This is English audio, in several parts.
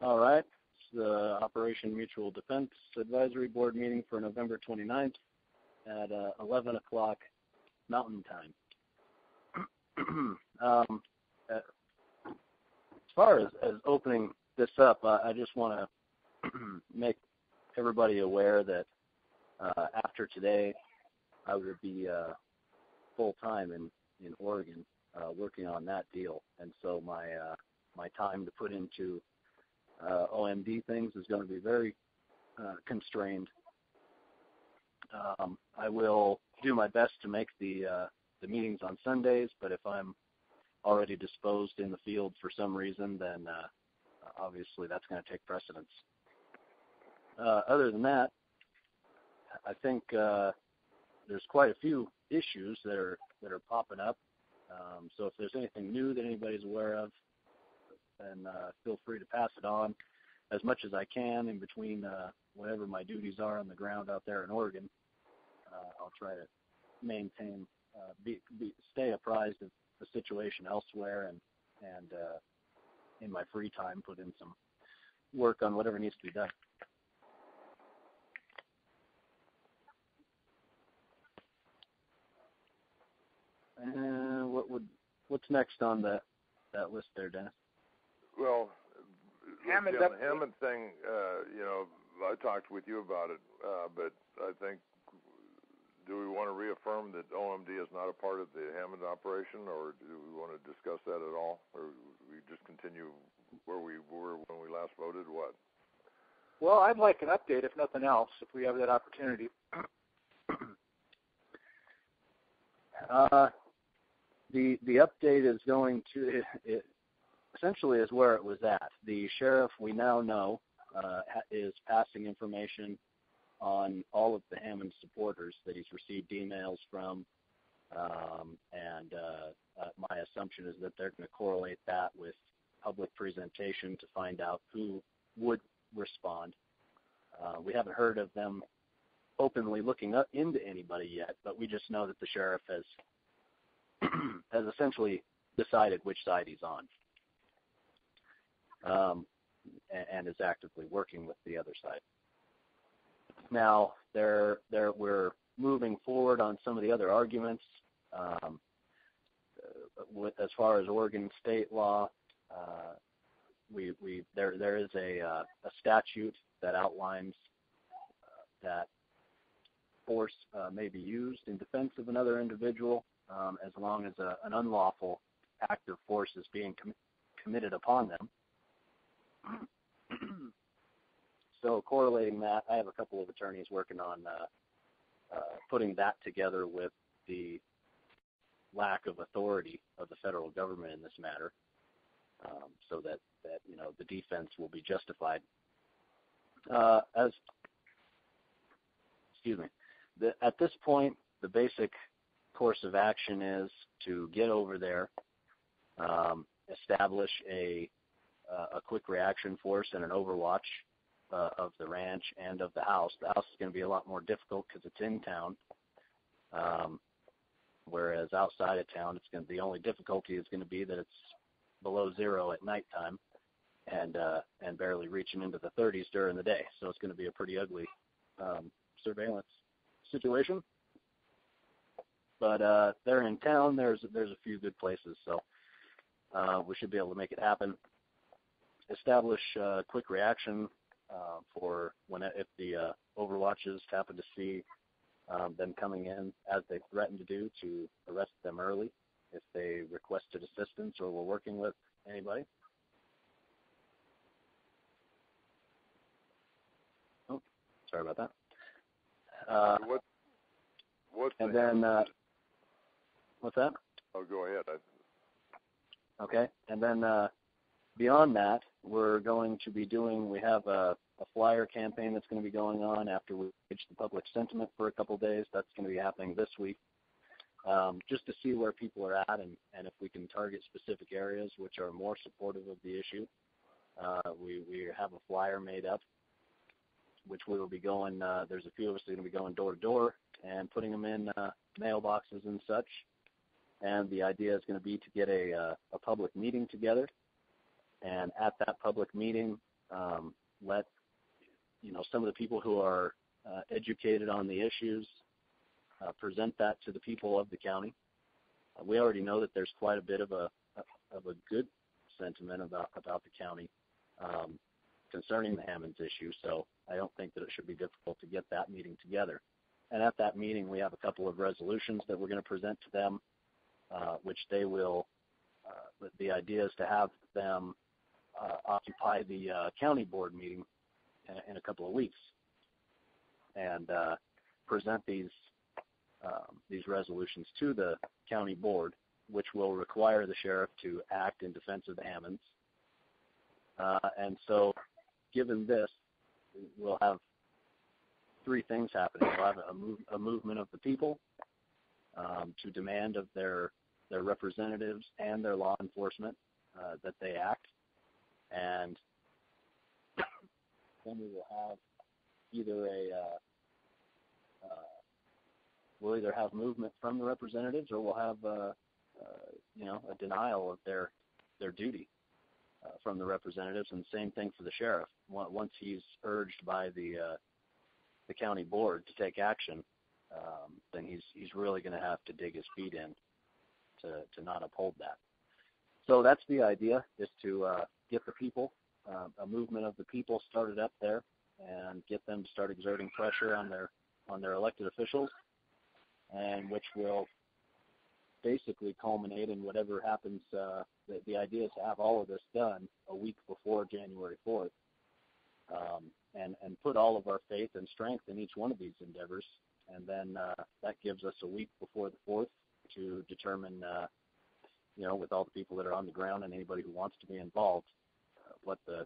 All right. It's the Operation Mutual Defense Advisory Board meeting for November 29th at 11 o'clock Mountain Time. As far as opening this up, I just want to make everybody aware that after today, I would be full-time in Oregon working on that deal. And so my time to put into OMD things is going to be very constrained. I will do my best to make the meetings on Sundays, but if I'm already disposed in the field for some reason, then obviously that's going to take precedence. Other than that, I think there's quite a few issues that are popping up. So if there's anything new that anybody's aware of, then feel free to pass it on as much as I can in between whatever my duties are on the ground out there in Oregon. I'll try to maintain, stay apprised of the situation elsewhere, and in my free time put in some work on whatever needs to be done. What's next on that list there, Dennis? Well, Hammond, the Hammond thing, I talked with you about it, but I think, do we want to reaffirm that OMD is not a part of the Hammond operation, or do we want to discuss that at all, or we just continue where we were when we last voted? What? Well, I'd like an update, if nothing else, if we have that opportunity. The update is going to essentially is where it was at. The sheriff, we now know, is passing information on all of the Hammond supporters that he's received emails from, and my assumption is that they're going to correlate that with public presentation to find out who would respond. We haven't heard of them openly looking up into anybody yet, but we just know that the sheriff has essentially decided which side he's on, and is actively working with the other side. Now, we're moving forward on some of the other arguments. As far as Oregon state law, there is a statute that outlines that force may be used in defense of another individual as long as an unlawful act of force is being committed upon them. So correlating that, I have a couple of attorneys working on putting that together with the lack of authority of the federal government in this matter, so that the defense will be justified. At this point, the basic course of action is to get over there, establish a quick reaction force and an overwatch of the ranch and of the house. The house is going to be a lot more difficult because it's in town, whereas outside of town, the only difficulty is going to be that it's below zero at nighttime and barely reaching into the 30s during the day. So it's going to be a pretty ugly surveillance situation. But they're in town. There's a few good places, so we should be able to make it happen. Establish quick reaction for if the overwatches happen to see them coming in as they threaten to do, to arrest them early if they requested assistance or were working with anybody. Oh, sorry about that. What's and then what's that? Oh, go ahead. Okay, and then beyond that, we're going to be we have a flyer campaign that's going to be going on after we reach the public sentiment for a couple of days. That's going to be happening this week, just to see where people are at and if we can target specific areas which are more supportive of the issue. We have a flyer made up, which we will be going, there's a few of us that are going to be going door to door and putting them in mailboxes and such. And the idea is going to be to get a public meeting together. And at that public meeting, let some of the people who are educated on the issues present that to the people of the county. We already know that there's quite a bit of a good sentiment about the county concerning the Hammonds issue, so I don't think that it should be difficult to get that meeting together. And at that meeting, we have a couple of resolutions that we're going to present to them, which they will, the idea is to have them occupy the county board meeting in a couple of weeks and present these resolutions to the county board, which will require the sheriff to act in defense of the Hammonds. And so, given this, we'll have three things happening. We'll have a movement of the people to demand of their representatives and their law enforcement that they act, and then we will have we'll either have movement from the representatives, or we'll have a denial of their duty from the representatives, and same thing for the sheriff. Once he's urged by the county board to take action, then he's really going to have to dig his feet in to not uphold that. So that's the idea, is to get the people, a movement of the people started up there, and get them to start exerting pressure on their elected officials, and which will basically culminate in whatever happens. The idea is to have all of this done a week before January 4th, and put all of our faith and strength in each one of these endeavors, and then that gives us a week before the 4th to determine, with all the people that are on the ground and anybody who wants to be involved, what the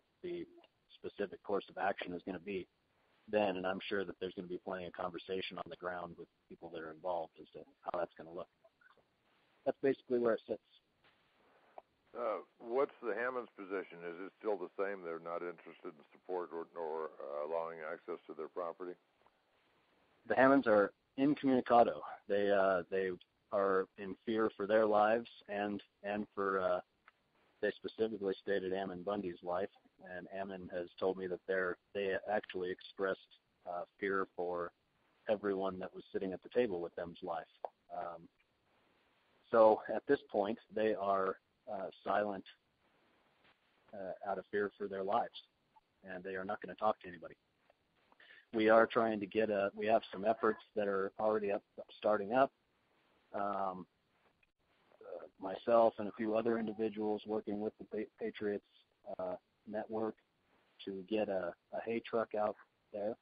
specific course of action is going to be then, and I'm sure that there's going to be plenty of conversation on the ground with people that are involved as to how that's going to look. That's basically where it sits. What's the Hammonds' position? Is it still the same? They're not interested in support or allowing access to their property? The Hammonds are incommunicado. They are in fear for their lives and for they specifically stated Ammon Bundy's life, and Ammon has told me that they actually expressed fear for everyone that was sitting at the table with them's life. So at this point, they are silent out of fear for their lives, and they are not going to talk to anybody. We are trying to we have some efforts that are already starting up. Myself and a few other individuals working with the Patriots Network to get a hay truck out there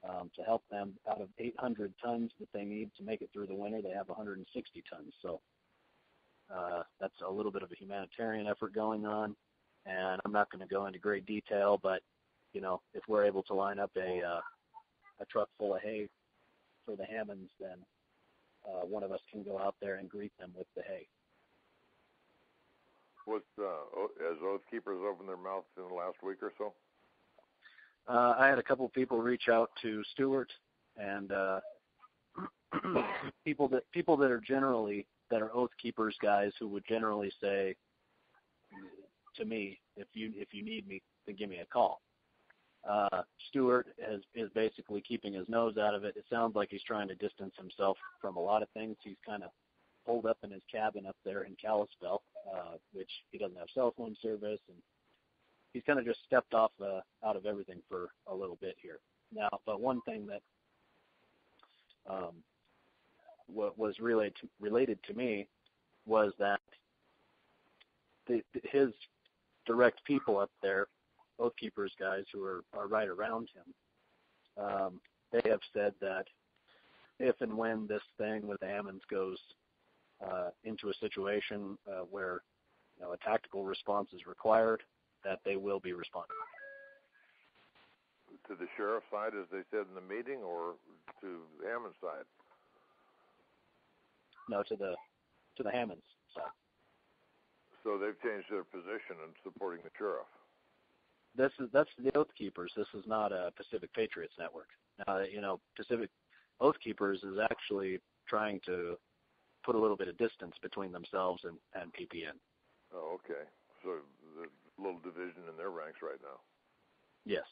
to help them. Out of 800 tons that they need to make it through the winter, they have 160 tons. So that's a little bit of a humanitarian effort going on, and I'm not going to go into great detail, but if we're able to line up a truck full of hay for the Hammonds, then one of us can go out there and greet them with the hay. Has Oath Keepers opened their mouths in the last week or so? I had a couple of people reach out to Stewart, and people that are Oath Keepers guys who would generally say to me, if you need me, then give me a call. Stewart is basically keeping his nose out of it. It sounds like he's trying to distance himself from a lot of things. He's kind of holed up in his cabin up there in Kalispell, which he doesn't have cell phone service, and he's kind of just stepped off out of everything for a little bit here. Now, but one thing that was related to me was that his direct people up there, Oath Keepers guys who are right around him, they have said that if and when this thing with the Hammonds goes into a situation where a tactical response is required, that they will be responding. To the sheriff's side, as they said in the meeting, or to Hammond's side? No, to the Hammonds side. So they've changed their position in supporting the sheriff. That's the Oath Keepers. This is not a Pacific Patriots Network. Pacific Oath Keepers is actually trying to put a little bit of distance between themselves and PPN. Oh, okay. So the little division in their ranks right now. Yes.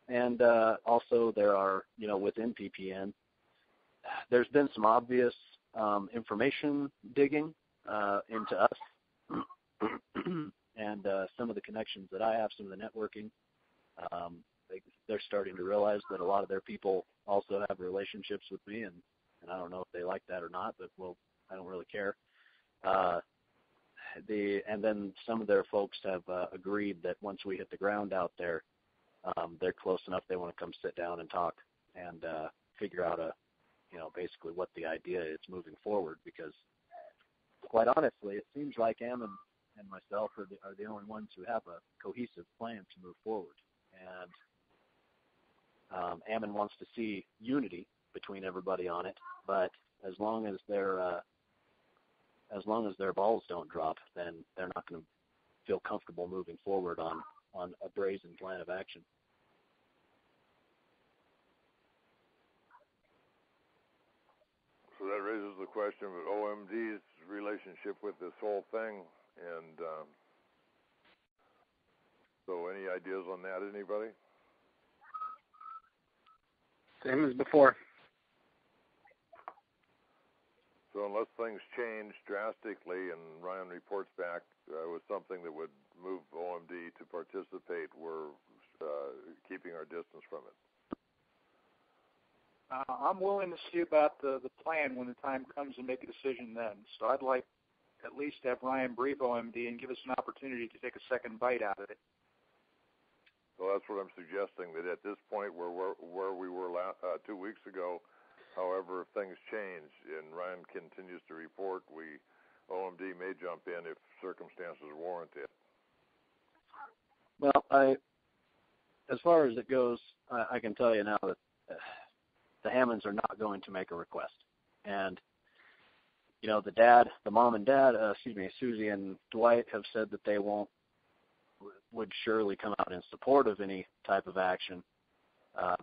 And also there are, within PPN, there's been some obvious information digging into us and some of the connections that I have, some of the networking. They're starting to realize that a lot of their people also have relationships with me, and I don't know if they like that or not, but I don't really care. And then some of their folks have agreed that once we hit the ground out there, they're close enough. They want to come sit down and talk and figure out basically what the idea is moving forward. Because quite honestly, it seems like Ammon and myself are the only ones who have a cohesive plan to move forward. And Ammon wants to see unity between everybody on it, but as long as their balls don't drop, then they're not going to feel comfortable moving forward on a brazen plan of action. So that raises the question of OMD's relationship with this whole thing, and so any ideas on that, anybody? Same as before. So unless things change drastically and Ryan reports back with something that would move OMD to participate, we're keeping our distance from it. I'm willing to see about the plan when the time comes and make a decision then. So I'd like at least to have Ryan brief OMD and give us an opportunity to take a second bite out of it. Well, that's what I'm suggesting, that at this point where we were 2 weeks ago, however, if things change and Ryan continues to report, OMD may jump in if circumstances warrant it. Well, as far as it goes, I can tell you now that the Hammonds are not going to make a request. And, the mom and dad, Susie and Dwight have said that they would surely come out in support of any type of action.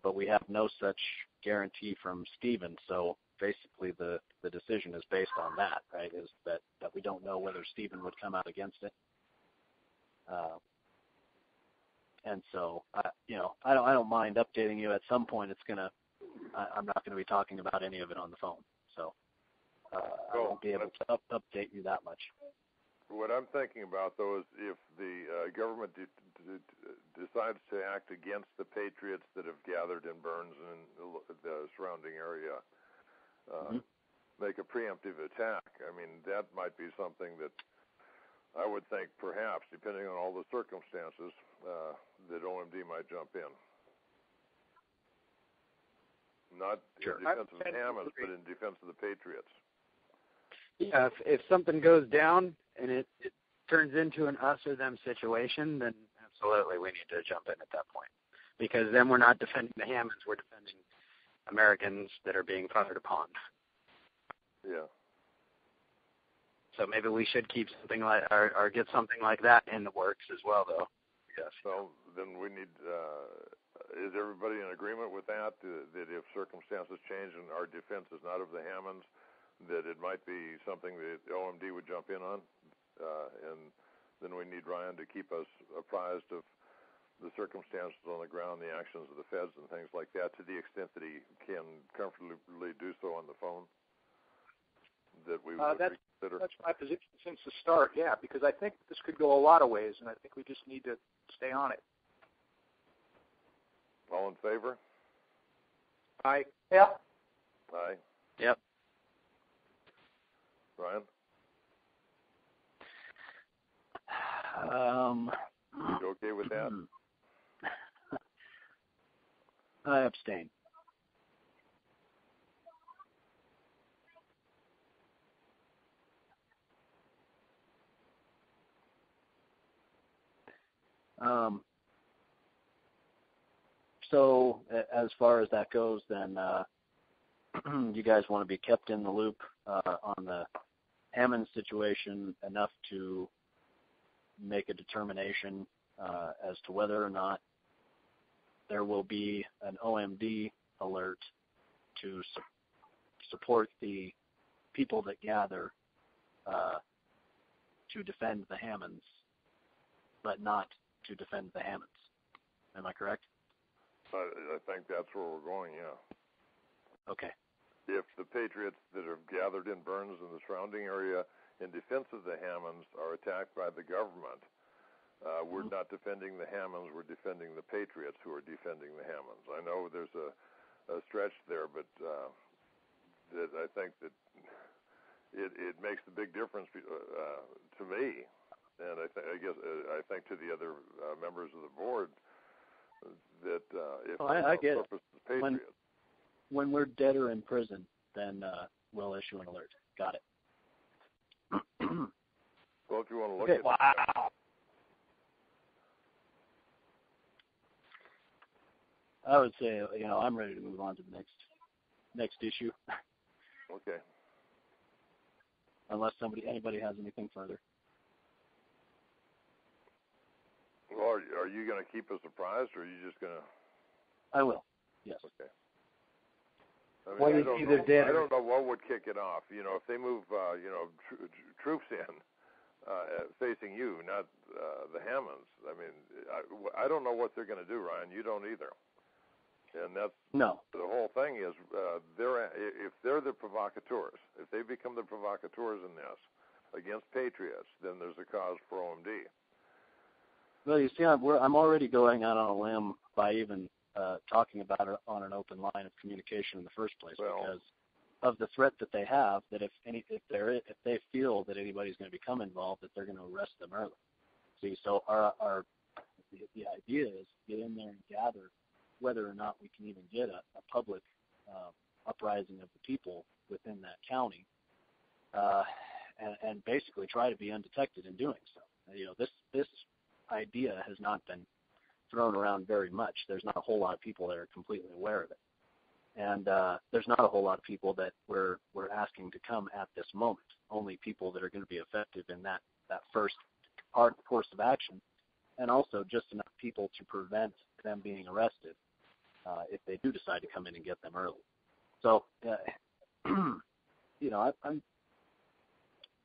But we have no such guarantee from Stephen. So basically the decision is based on that, right, is that we don't know whether Stephen would come out against it. And so, I don't mind updating you. At some point, I'm not going to be talking about any of it on the phone. So I won't be able to update you that much. What I'm thinking about, though, is if the government decides to act against the patriots that have gathered in Burns and the surrounding area, make a preemptive attack, I mean, that might be something that I would think perhaps, depending on all the circumstances, that OMD might jump in. Not in defense of the Hammonds, but in defense of the patriots. Yeah, if something goes down and it turns into an us or them situation, then absolutely we need to jump in at that point. Because then we're not defending the Hammonds, we're defending Americans that are being fired upon. Yeah. So maybe we should keep something like, or get something like that in the works as well, though. Yes. So then we need, is everybody in agreement with that, that if circumstances change and our defense is not of the Hammonds, that it might be something that OMD would jump in on? And then we need Ryan to keep us apprised of the circumstances on the ground, the actions of the feds and things like that, to the extent that he can comfortably do so on the phone, that we would consider. That's my position since the start, yeah, because I think this could go a lot of ways, and I think we just need to stay on it. All in favor? Aye. Yeah. Aye. Yep. Ryan? You okay with that? I abstain. So as far as that goes, then you guys want to be kept in the loop on the Hammond situation enough to make a determination as to whether or not there will be an OMD alert to support the people that gather to defend the Hammonds, but not to defend the Hammonds. Am I correct? I think that's where we're going, yeah. Okay. If the Patriots that have gathered in Burns and the surrounding area in defense of the Hammonds are attacked by the government, we're not defending the Hammonds, we're defending the Patriots who are defending the Hammonds. I know there's a stretch there, but that I think that it makes a big difference to me, and I think to the other members of the board that if I get it. Patriots. When we're dead or in prison, then we'll issue an alert. Got it. Well, if you want to look okay. at Wow. I would say, I'm ready to move on to the next issue. Okay. Unless anybody has anything further. Well, are you going to keep us surprised, or are you just going to? I will. Yes. Okay. I mean, I don't know what would kick it off. If they move, troops in facing you, not the Hammonds. I mean, I don't know what they're going to do, Ryan. You don't either. And that's no. The whole thing is, if they're the provocateurs, if they become the provocateurs in this against Patriots, then there's a cause for OMD. Well, you see, I'm already going out on a limb by even talking about it on an open line of communication in the first place, because of the threat that they have. That if they feel that anybody's going to become involved, that they're going to arrest them early. See, so the idea is get in there and gather whether or not we can even get a public uprising of the people within that county, and basically try to be undetected in doing so. This idea has not been thrown around very much. There's not a whole lot of people that are completely aware of it, and there's not a whole lot of people that we're asking to come at this moment. Only people that are going to be effective in that first course of action, and also just enough people to prevent them being arrested if they do decide to come in and get them early. So, I'm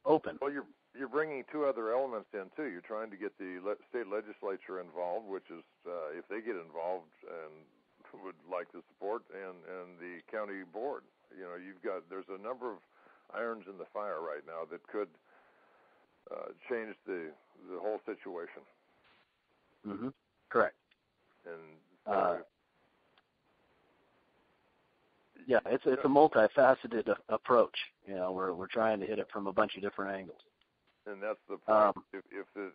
open. Well, you're bringing two other elements in too. You're trying to get the state legislature involved, which is if they get involved and would like the support, and the county board. There's a number of irons in the fire right now that could change the whole situation. Mm-hmm. Correct. And yeah, it's a multifaceted approach. We're trying to hit it from a bunch of different angles. And that's the point. If the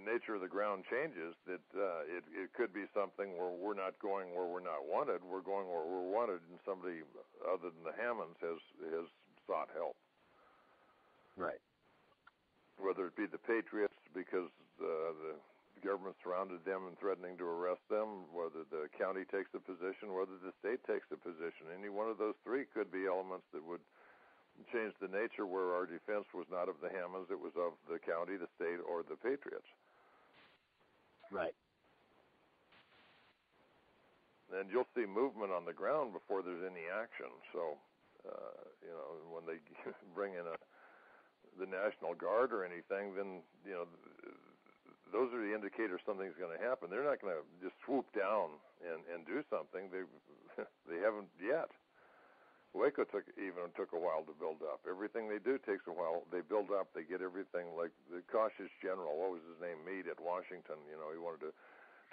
nature of the ground changes, that it could be something where we're not going where we're not wanted. We're going where we're wanted, and somebody other than the Hammonds has sought help. Right. Whether it be the Patriots because the government surrounded them and threatening to arrest them, whether the county takes a position, whether the state takes a position. Any one of those three could be elements that would change the nature where our defense was not of the Hammonds, it was of the county, the state, or the Patriots. Right. And you'll see movement on the ground before there's any action. So, when they bring in the National Guard or anything, then, those are the indicators something's going to happen. They're not going to just swoop down and do something. They haven't yet. Waco took a while to build up. Everything they do takes a while. They build up. They get everything. Like the cautious general, what was his name? Meade at Washington. He wanted to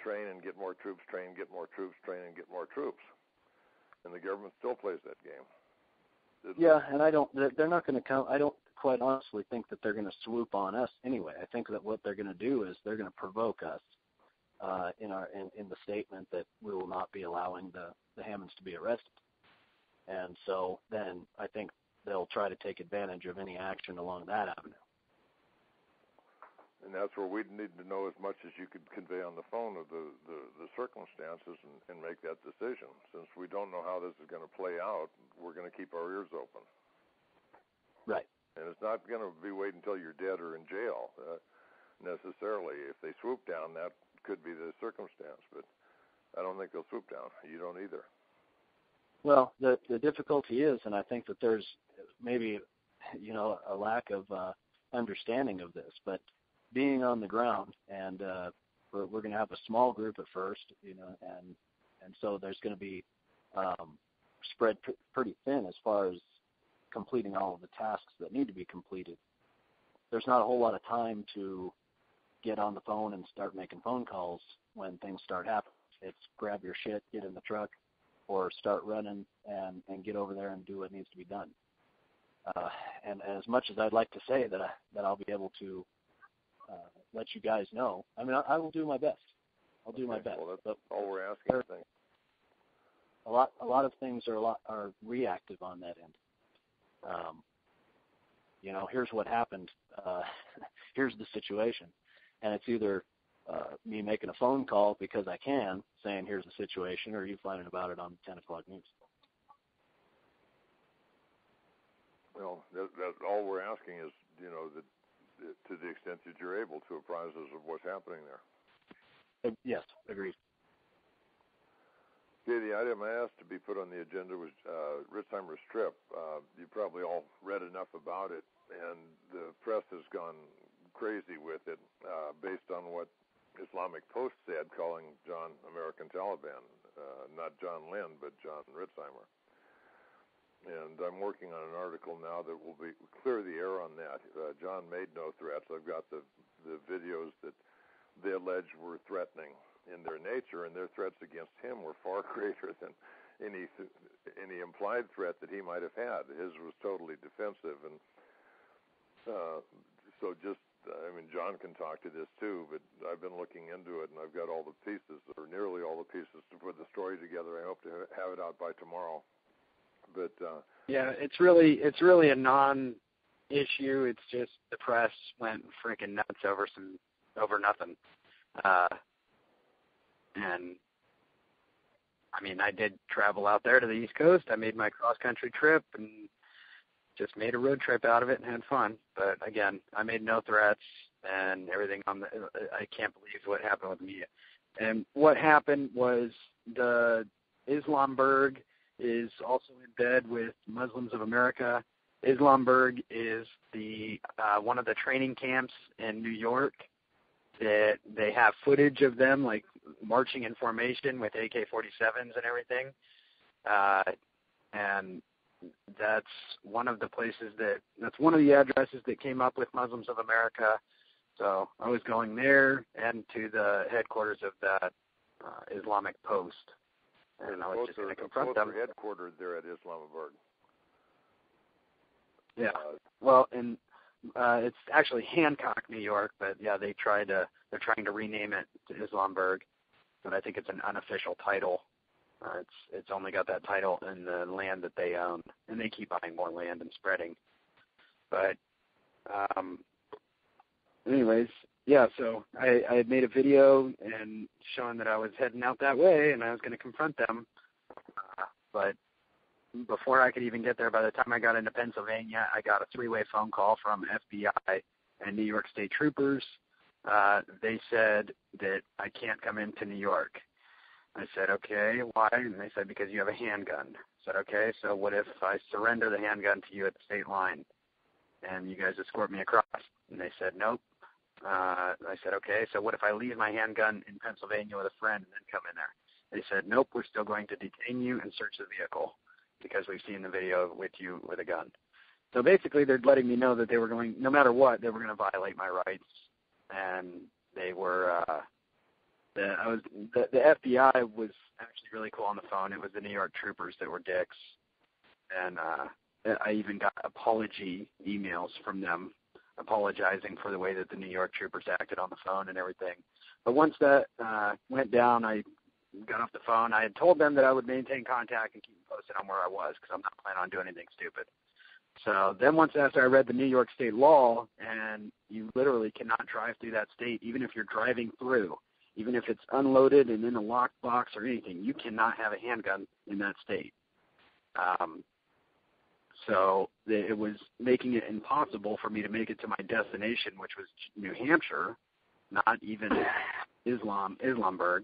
train and get more troops, train, get more troops, train and get more troops. And the government still plays that game. Yeah, and they're not going to come. I don't quite honestly think that they're going to swoop on us anyway. I think that what they're going to do is they're going to provoke us in the statement that we will not be allowing the Hammonds to be arrested. And so then I think they'll try to take advantage of any action along that avenue. And that's where we need to know as much as you could convey on the phone of the circumstances and make that decision. Since we don't know how this is going to play out, we're going to keep our ears open. Right. And it's not going to be wait until you're dead or in jail necessarily. If they swoop down, that could be the circumstance. But I don't think they'll swoop down. You don't either. Well, the difficulty is, and I think that there's maybe, a lack of understanding of this, but being on the ground and we're going to have a small group at first, and so there's going to be spread pretty thin as far as completing all of the tasks that need to be completed. There's not a whole lot of time to get on the phone and start making phone calls when things start happening. It's grab your shit, get in the truck, or start running and get over there and do what needs to be done. And as much as I'd like to say that I'll be able to let you guys know, I mean, I will do my best. I'll do my best. Well, that's all we're asking, I think. A lot of things are reactive on that end. Here's what happened. Here's the situation, and it's either me making a phone call because I can, saying here's the situation, or you finding about it on 10 o'clock news. Well, that all we're asking is, that to the extent that you're able to apprise us of what's happening there. Yes, agreed. Okay, the item I asked to be put on the agenda was Ritzheimer's trip. You probably all read enough about it, and the press has gone crazy with it based on what Islamic Post said, calling John American Taliban. Not John Lynn, but John Ritzheimer. And I'm working on an article now that will clear the air on that. John made no threats. I've got the videos that they allege were threatening in their nature, and their threats against him were far greater than any implied threat that he might have had. His was totally defensive, and so John can talk to this too, but I've been looking into it, and I've got all the pieces, or nearly all the pieces, to put the story together. I hope to have it out by tomorrow. But yeah, it's really a non-issue. It's just the press went freaking nuts over nothing. And I mean, I did travel out there to the East Coast. I made my cross-country trip and just made a road trip out of it and had fun. But again, I made no threats and everything I can't believe what happened with the media. And what happened was the Islamberg is also in bed with Muslims of America. Islamberg is the one of the training camps in New York that they have footage of them like marching in formation with AK-47s and everything. And that's one of the places that's one of the addresses that came up with Muslims of America. So I was going there and to the headquarters of that Islamic Post. And I was just going to confront them. They're headquartered there at Islamabad. Yeah. Well, and it's actually Hancock, New York, but yeah, they're trying to rename it to Islamberg, but I think it's an unofficial title. It's only got that title in the land that they own, and they keep buying more land and spreading. But anyways, yeah, so I had made a video and showing that I was heading out that way and I was going to confront them. But before I could even get there, by the time I got into Pennsylvania, I got a three-way phone call from FBI and New York State troopers. They said that I can't come into New York. I said, okay, why? And they said, because you have a handgun. I said, okay, so what if I surrender the handgun to you at the state line and you guys escort me across? And they said, nope. I said, okay, so what if I leave my handgun in Pennsylvania with a friend and then come in there? They said, nope, we're still going to detain you and search the vehicle because we've seen the video with you with a gun. So basically they're letting me know that they were going, no matter what, they were going to violate my rights. And they were, the FBI was actually really cool on the phone. It was the New York troopers that were dicks. And I even got apology emails from them apologizing for the way that the New York troopers acted on the phone and everything. But once that went down, I got off the phone. I had told them that I would maintain contact and keep them posted on where I was because I'm not planning on doing anything stupid. So then once after I read the New York State law, and you literally cannot drive through that state, even if you're driving through, even if it's unloaded and in a locked box or anything, you cannot have a handgun in that state. So it was making it impossible for me to make it to my destination, which was New Hampshire, not even Islamberg.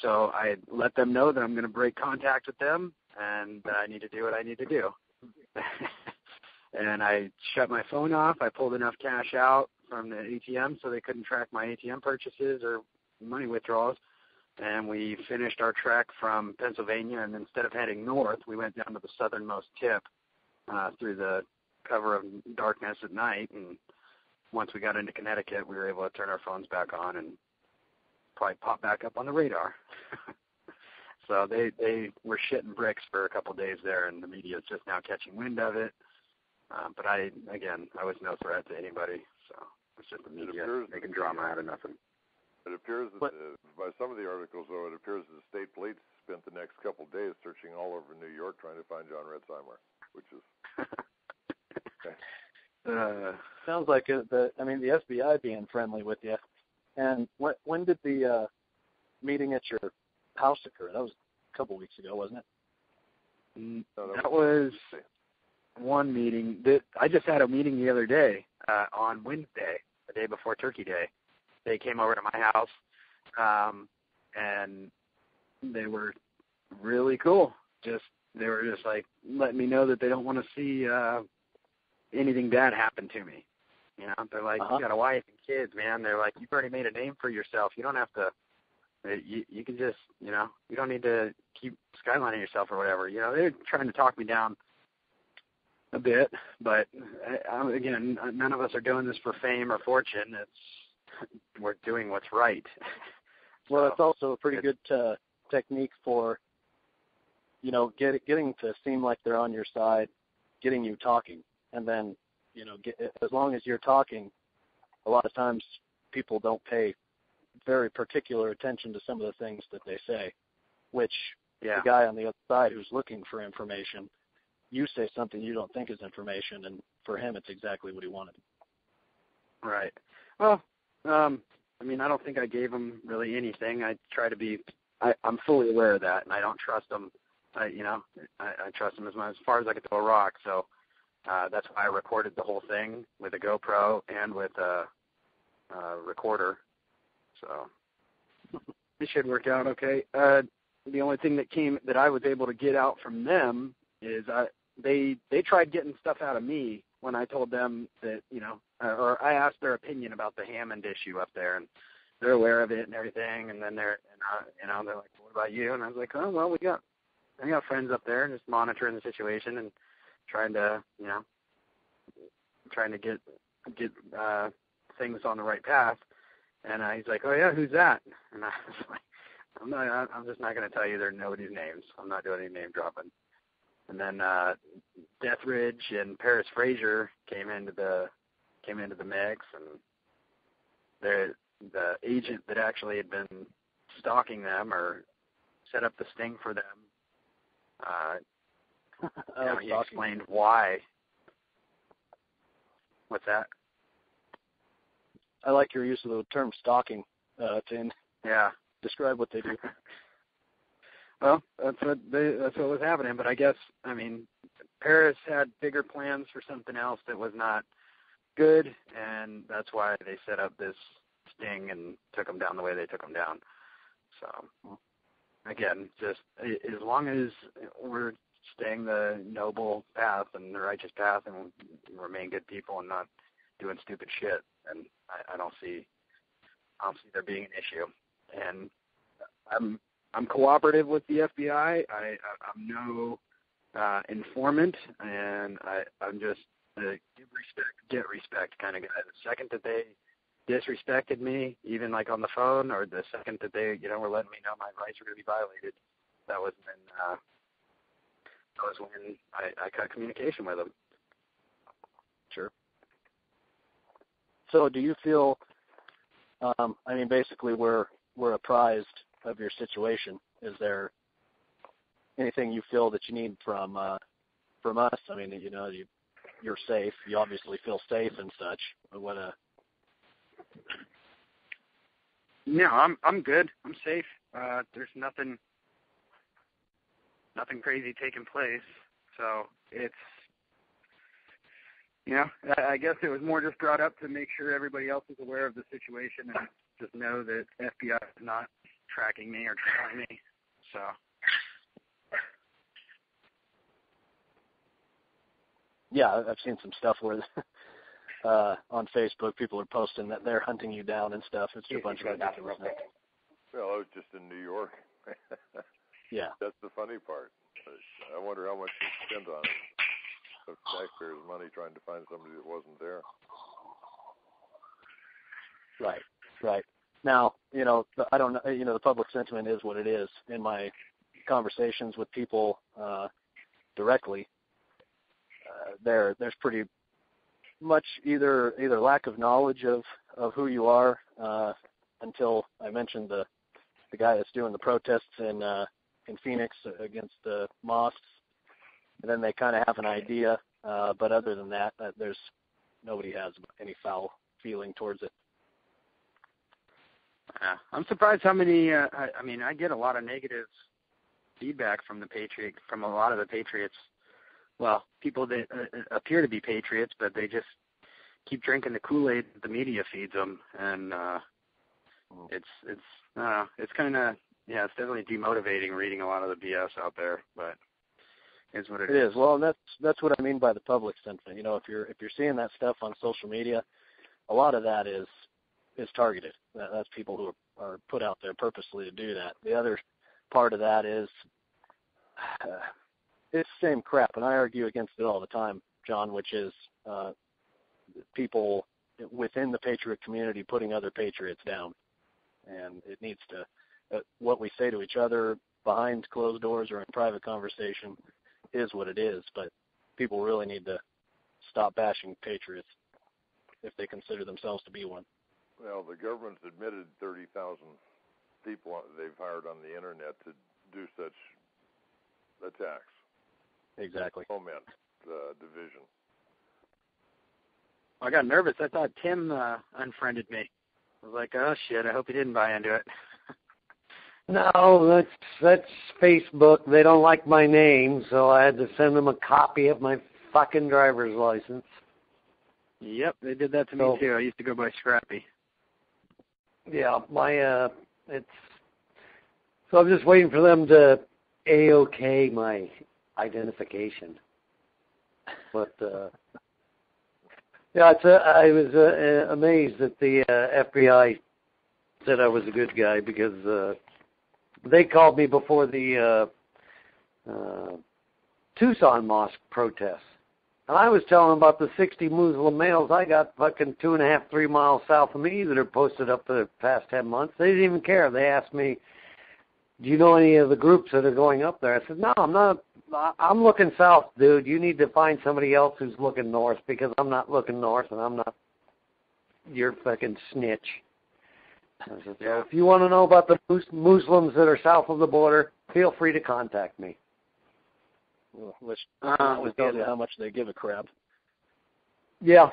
So I let them know that I'm going to break contact with them and that I need to do what I need to do. And I shut my phone off. I pulled enough cash out from the ATM so they couldn't track my ATM purchases or money withdrawals, and we finished our trek from Pennsylvania, and instead of heading north, we went down to the southernmost tip through the cover of darkness at night, and once we got into Connecticut, we were able to turn our phones back on and probably pop back up on the radar. So they were shitting bricks for a couple of days there, and the media is just now catching wind of it. But I was no threat to anybody, so it's just the media making drama out of nothing. It appears that by some of the articles, though, it appears that the state police spent the next couple of days searching all over New York trying to find John Retzheimer, which is... Okay. Sounds like the FBI being friendly with you. And when did the meeting at your house occur? That was a couple weeks ago, wasn't it? That was one meeting. I just had a meeting the other day on Wednesday, the day before Turkey Day. They came over to my house, and they were really cool. They were just like letting me know that they don't want to see anything bad happen to me. You know, they're like, you got a wife and kids, man. They're like, you've already made a name for yourself. You don't have to. You can just, you know, you don't need to keep skylining yourself or whatever. You know, they're trying to talk me down a bit, but again, none of us are doing this for fame or fortune. We're doing what's right. Well, it's also a pretty good technique for, you know, getting to seem like they're on your side, getting you talking, and then, you know, as long as you're talking, a lot of times people don't pay very particular attention to some of the things that they say, which the guy on the other side who's looking for information, you say something you don't think is information, and for him it's exactly what he wanted. Right. Well, I mean, I don't think I gave him really anything. I try to be, I'm fully aware of that, and I don't trust him. I trust him as far as I could throw a rock, so that's why I recorded the whole thing with a GoPro and with a recorder. So it should work out okay. The only thing that I was able to get out from them is they tried getting stuff out of me when I told them that, you know, or I asked their opinion about the Hammond issue up there, and they're aware of it and everything. And then they're like, what about you? And I was like, oh well, I got friends up there and just monitoring the situation and trying to get things on the right path. And he's like, oh yeah, who's that? And I was like, I'm just not going to tell you nobody's names. I'm not doing any name dropping. And then Deathridge and Paris Frazier came into the mix, and the agent that actually had been stalking them or set up the sting for them, he explained why. What's that? I like your use of the term stalking to describe what they do. Well, that's what was happening. But I guess, I mean, Paris had bigger plans for something else that was not good, and that's why they set up this sting and took them down the way they took them down. So, again, just as long as we're staying the noble path and the righteous path and remain good people and not doing stupid shit, and I don't see there being an issue. And I'm cooperative with the FBI. I'm no informant, and I'm just a give respect, get respect kind of guy. The second that they disrespected me, even like on the phone, or the second that they, were letting me know my rights were going to be violated, that was when I cut communication with them. Sure. So do you feel, basically we're apprised of your situation. Is there anything you feel that you need from us? I mean, you're safe. You obviously feel safe and such. No, I'm good. I'm safe. There's nothing crazy taking place. So it's, I guess it was more just brought up to make sure everybody else is aware of the situation and just know that FBI is not tracking me or trailing me. So. Yeah, I've seen some stuff where on Facebook people are posting that they're hunting you down and stuff. It's a bunch of ridiculousness. Well, I was just in New York. Yeah. That's the funny part. I wonder how much they spent on it. Of taxpayers' money trying to find somebody that wasn't there. Right. Now, I don't know, the public sentiment is what it is. In my conversations with people directly, there's pretty much either lack of knowledge of who you are, until I mentioned the guy that's doing the protests in Phoenix against the mosques, and then they kind of have an idea, but other than that, nobody has any foul feeling towards it. I'm surprised how many. I get a lot of negative feedback from a lot of the Patriots. Well, people that appear to be Patriots, but they just keep drinking the Kool-Aid that the media feeds them, and it's kind of it's definitely demotivating reading a lot of the BS out there, but it's what it is. Well, and that's what I mean by the public sentiment. If you're seeing that stuff on social media, a lot of that is targeted. That's people who are put out there purposely to do that. The other part of that is it's the same crap, and I argue against it all the time, John, which is people within the Patriot community putting other Patriots down. And it needs to, what we say to each other behind closed doors or in private conversation is what it is, but people really need to stop bashing Patriots if they consider themselves to be one. Well, the government's admitted 30,000 people they've hired on the internet to do such attacks. Exactly. Foment division. I got nervous. I thought Tim unfriended me. I was like, oh shit! I hope he didn't buy into it. No, that's Facebook. They don't like my name, so I had to send them a copy of my fucking driver's license. Yep, they did that to me too. I used to go by Scrappy. Yeah, so I'm just waiting for them to A-OK my identification. But I was amazed that the FBI said I was a good guy because they called me before the Tucson mosque protests. And I was telling them about the 60 Muslim males I got fucking 2.5, 3 miles south of me that are posted up for the past 10 months. They didn't even care. They asked me, do you know any of the groups that are going up there? I said, no, I'm not. I'm looking south, dude. You need to find somebody else who's looking north because I'm not looking north and I'm not your fucking snitch. I said, so if you want to know about the Muslims that are south of the border, feel free to contact me. Well, which tells you how much they give a crap. Yeah.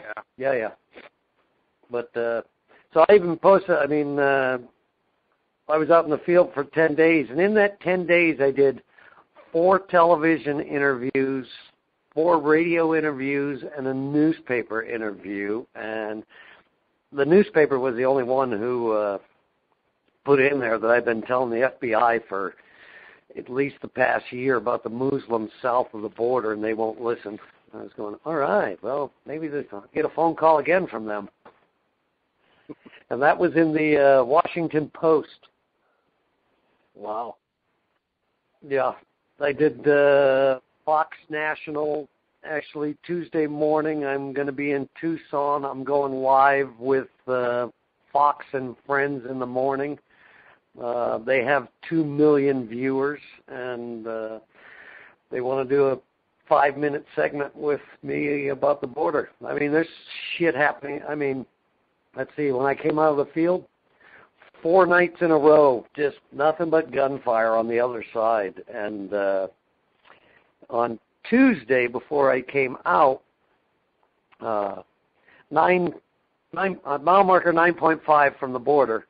But so I even posted. I mean, I was out in the field for 10 days, and in that 10 days, I did 4 television interviews, 4 radio interviews, and a newspaper interview. And the newspaper was the only one who put in there that I've been telling the FBI for at least the past year about the Muslims south of the border, and they won't listen. I was going, all right, well, maybe I'll get a phone call again from them. And that was in the Washington Post. Wow. Yeah. I did Fox National. Actually, Tuesday morning, I'm going to be in Tucson. I'm going live with Fox and Friends in the morning. They have 2 million viewers, and they want to do a 5-minute segment with me about the border. I mean, there's shit happening. I mean, let's see, when I came out of the field, 4 nights in a row, just nothing but gunfire on the other side. And on Tuesday, before I came out, mile marker 9.5 from the border,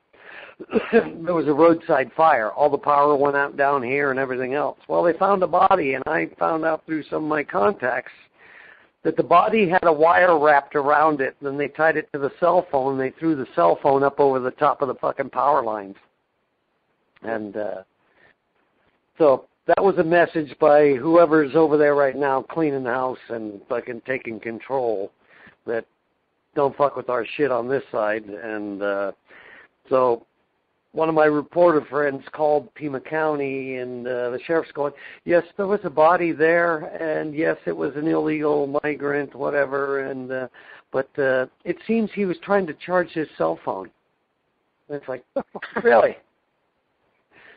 there was a roadside fire. All the power went out down here and everything else. Well, they found a body, and I found out through some of my contacts that the body had a wire wrapped around it, and they tied it to the cell phone, and they threw the cell phone up over the top of the fucking power lines. And so that was a message by whoever's over there right now cleaning the house and fucking taking control that don't fuck with our shit on this side. And so one of my reporter friends called Pima County, and the sheriff's going, yes, there was a body there, and yes, it was an illegal migrant, whatever, and but it seems he was trying to charge his cell phone. And it's like, really?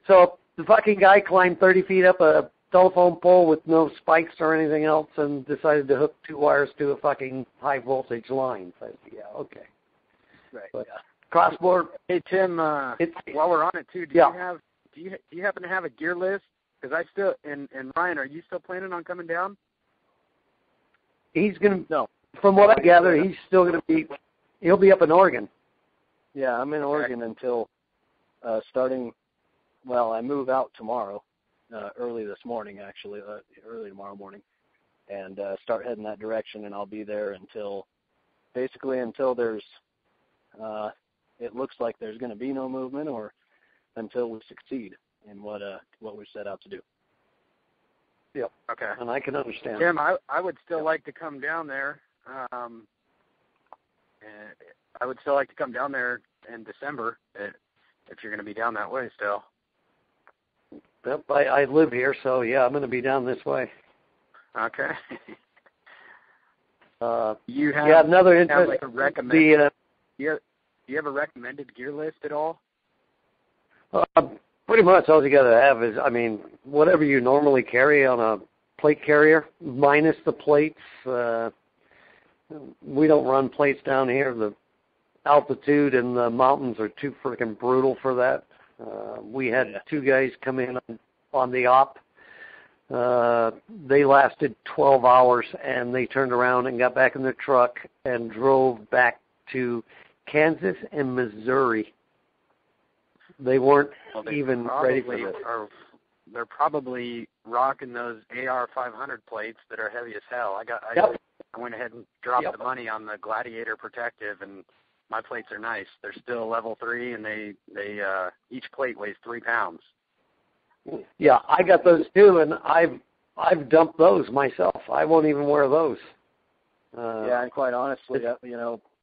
So the fucking guy climbed 30 feet up a telephone pole with no spikes or anything else and decided to hook 2 wires to a fucking high voltage line. So, yeah, okay. Right. But, yeah. Crossboard. Hey Tim, while we're on it too, do you happen to have a gear list? Because I still and Ryan, are you still planning on coming down? He's gonna. No. From what I gather, he's still gonna be. He'll be up in Oregon. Yeah, I'm in Oregon until starting. Well, I move out tomorrow, early this morning actually, early tomorrow morning, and start heading that direction, and I'll be there until there's. It looks like there's going to be no movement, or until we succeed in what we set out to do. Yep. Okay. And I can understand. Tim, I would still like to come down there. And I would still like to come down there in December if you're going to be down that way still. Yep. I live here, so yeah, I'm going to be down this way. Okay. You have another interest. Like a recommended. Do you have a recommended gear list at all? Pretty much all you got to have is, whatever you normally carry on a plate carrier, minus the plates. We don't run plates down here. The altitude and the mountains are too freaking brutal for that. We had 2 guys come in on the op. They lasted 12 hours, and they turned around and got back in their truck and drove back to Kansas and Missouri. They weren't even ready for this. They're probably rocking those AR 500 plates that are heavy as hell. I went ahead and dropped the money on the Gladiator Protective, and my plates are nice. They're still level 3, and they each plate weighs 3 pounds. Yeah, I got those too, and I've dumped those myself. I won't even wear those. And quite honestly,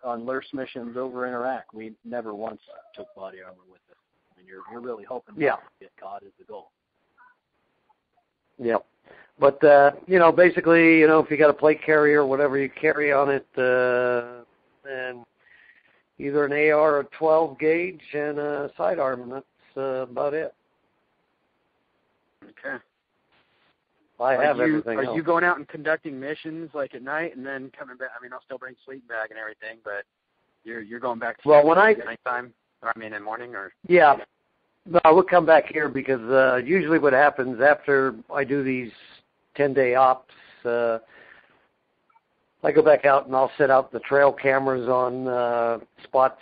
on LRS missions over in Iraq, we never once took body armor with us. You're really hoping not to get caught is the goal. Yeah. But, basically, if you got a plate carrier, whatever you carry on it, then either an AR or 12 gauge and a sidearm, and that's about it. Okay. I have everything else. Are you going out and conducting missions like at night and then coming back? I'll still bring sleeping bag and everything, but you're going back to nighttime? In the morning or? Yeah. No, I will come back here because usually what happens after I do these 10-day ops, I go back out and I'll set out the trail cameras on spots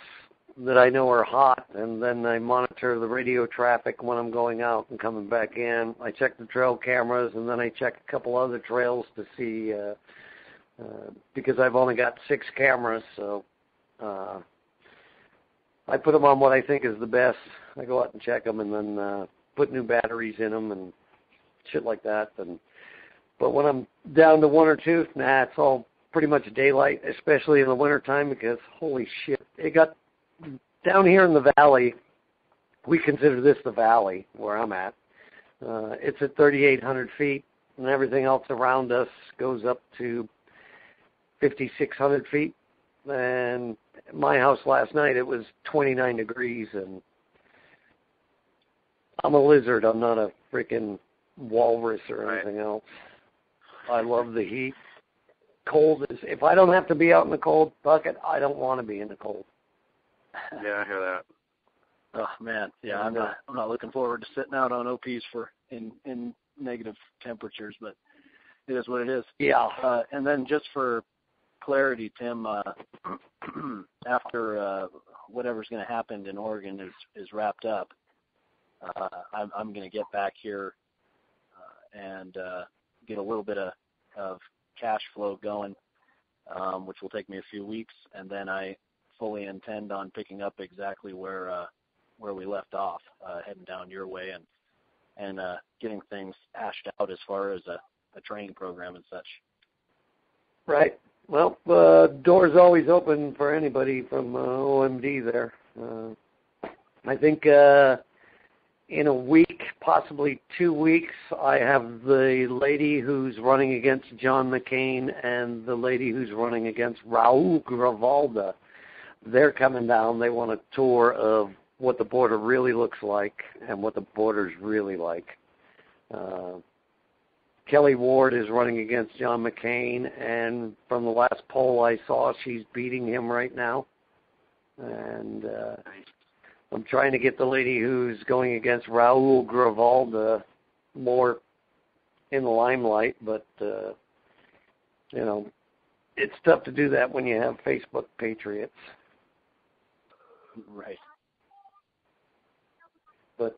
that I know are hot, and then I monitor the radio traffic when I'm going out and coming back in. I check the trail cameras, and then I check a couple other trails to see, because I've only got 6 cameras, so I put them on what I think is the best. I go out and check them and then put new batteries in them and shit like that. But when I'm down to 1 or 2, it's all pretty much daylight, especially in the wintertime, because holy shit, it got down here in the valley. We consider this the valley where I'm at. It's at 3,800 feet, and everything else around us goes up to 5,600 feet. And my house last night, it was 29 degrees, and I'm a lizard. I'm not a freaking walrus or anything else. I love the heat. Cold is, if I don't have to be out in the cold, bucket, I don't want to be in the cold. Yeah, I hear that. Oh man, yeah, I'm not looking forward to sitting out on OPs in negative temperatures, but it is what it is. Yeah. And then just for clarity, Tim, after whatever's going to happen in Oregon is wrapped up, I'm going to get back here and get a little bit of cash flow going, which will take me a few weeks, and then I fully intend on picking up exactly where we left off, heading down your way and getting things hashed out as far as a training program and such. Right. Well, door's always open for anybody from OMD there. I think in a week, possibly 2 weeks, I have the lady who's running against John McCain and the lady who's running against Raul Gravalda. They're coming down. They want a tour of what the border really looks like and what the border's really like. Kelly Ward is running against John McCain, and from the last poll I saw, she's beating him right now. And I'm trying to get the lady who's going against Raul Gravalda more in the limelight, but, it's tough to do that when you have Facebook patriots. Right. But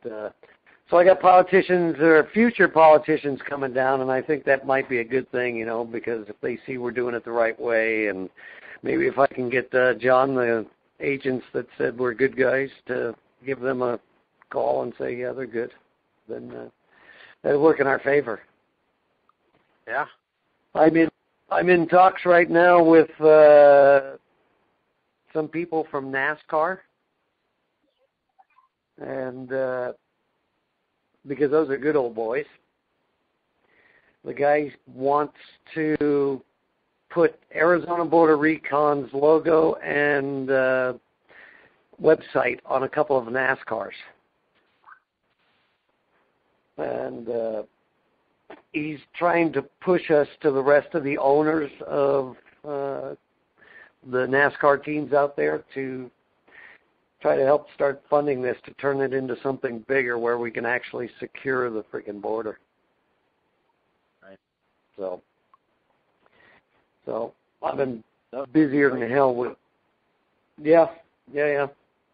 so I got politicians or future politicians coming down, and I think that might be a good thing, because if they see we're doing it the right way, and maybe if I can get John, the agents that said we're good guys, to give them a call and say, yeah, they're good, then that'll work in our favor. Yeah. I'm in talks right now with some people from NASCAR, and because those are good old boys. The guy wants to put Arizona Border Recon's logo and website on a couple of NASCARs. And he's trying to push us to the rest of the owners of the NASCAR teams out there to try to help start funding this to turn it into something bigger where we can actually secure the freaking border. Right. So I've been busier than hell with. Yeah.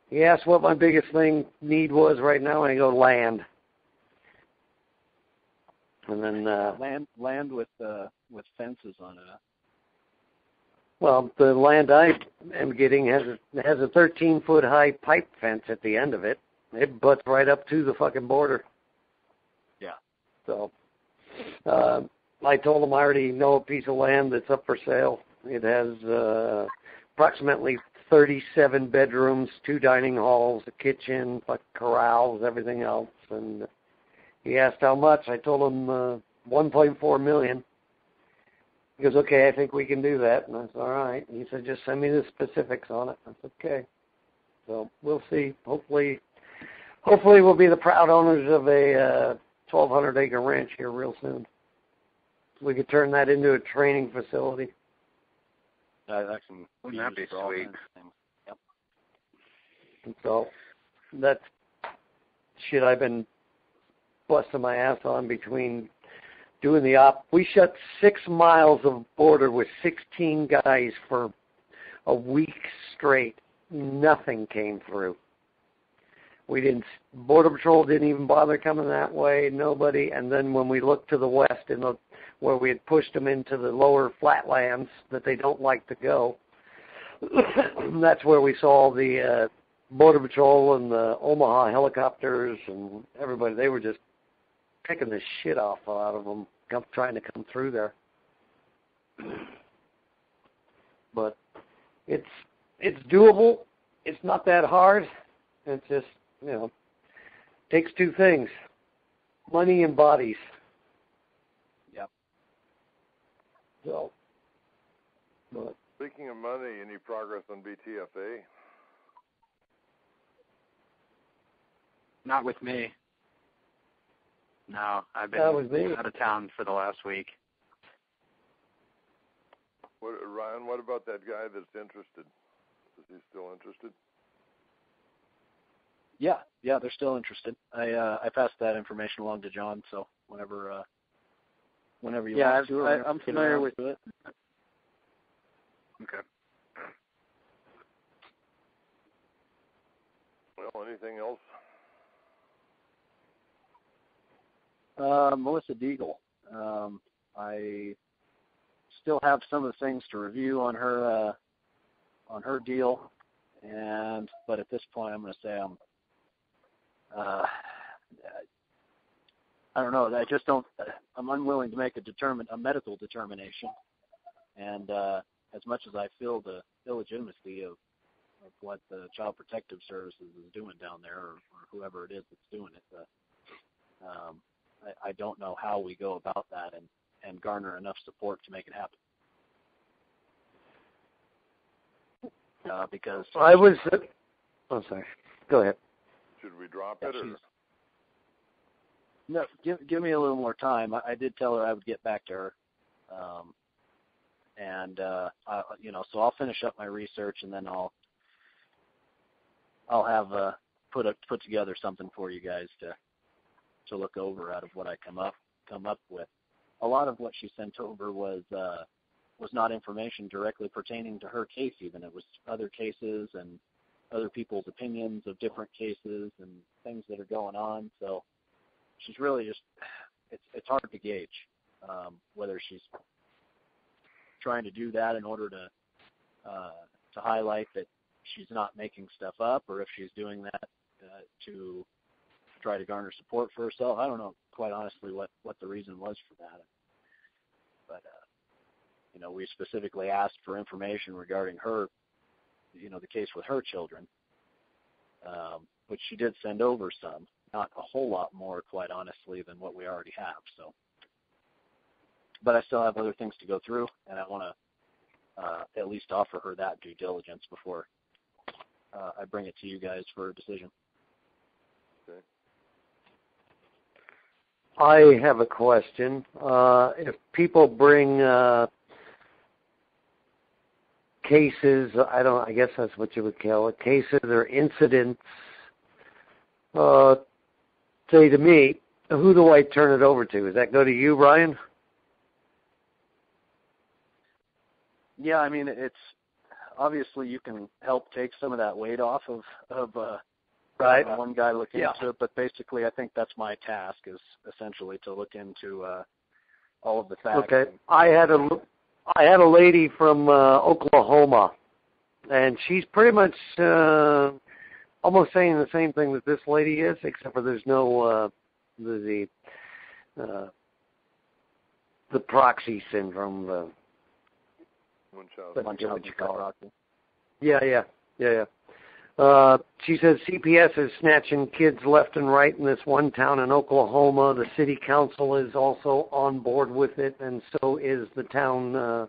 He asked what my biggest need was right now, and I go land. And then land with fences on it. Well, the land I am getting has a 13-foot high pipe fence at the end of it. It butts right up to the fucking border. Yeah. So I told them I already know a piece of land that's up for sale. It has approximately 37 bedrooms, 2 dining halls, a kitchen, corrals, everything else. And he asked how much. I told him $1.4 million. He goes, okay, I think we can do that. And I said, all right. And he said, just send me the specifics on it. I said, okay. So we'll see. Hopefully we'll be the proud owners of a 1,200-acre ranch here real soon. We could turn that into a training facility. Wouldn't that be sweet? Yep. And so that's shit I've been busting my ass on between doing the op. We shut 6 miles of border with 16 guys for a week straight. Nothing came through. Border Patrol didn't even bother coming that way, nobody. And then when we looked to the west, where we had pushed them into the lower flatlands that they don't like to go, that's where we saw the Border Patrol and the Omaha helicopters and everybody. They were just picking the shit off out of them, trying to come through there. But it's doable. It's not that hard. It's just, takes 2 things: money and bodies. Yep. So, but speaking of money, any progress on BTFA? Not with me. No, I've been out of town for the last week. Ryan, what about that guy that's interested? Is he still interested? Yeah, they're still interested. I passed that information along to John, so whenever you want to. I'm familiar with it. Okay. Well, anything else? Melissa Deagle. I still have some of the things to review on her deal, but at this point, I'm going to say I don't know. I just don't. I'm unwilling to make a medical determination, and as much as I feel the illegitimacy what the Child Protective Services is doing down there, or whoever it is that's doing it. I don't know how we go about that and garner enough support to make it happen. Because I was. Oh, sorry. Go ahead. Should we drop it? Or? No, give me a little more time. I did tell her I would get back to her, so I'll finish up my research, and then I'll have put together something for you guys to look over out of what I come up with. A lot of what she sent over was not information directly pertaining to her case. Even it was other cases and other people's opinions of different cases and things that are going on. So she's really just it's hard to gauge whether she's trying to do that in order to highlight that she's not making stuff up, or if she's doing that to try to garner support for herself. I don't know, quite honestly, what the reason was for that. But we specifically asked for information regarding her, the case with her children, which she did send over some, not a whole lot more, quite honestly, than what we already have. So, but I still have other things to go through, and I want to at least offer her that due diligence before I bring it to you guys for a decision. Okay. I have a question. If people bring cases, I guess that's what you would call it, cases or incidents, say to me, who do I turn it over to? Does that go to you, Ryan? Yeah, I mean, it's obviously you can help take some of that weight off of right. One guy looking into it, but basically I think that's my task, is essentially to look into all of the facts. Okay. I had a lady from Oklahoma, and she's pretty much almost saying the same thing that this lady is, except for there's no the proxy syndrome. One child. Yeah. She says CPS is snatching kids left and right in this one town in Oklahoma. The city council is also on board with it, and so is the town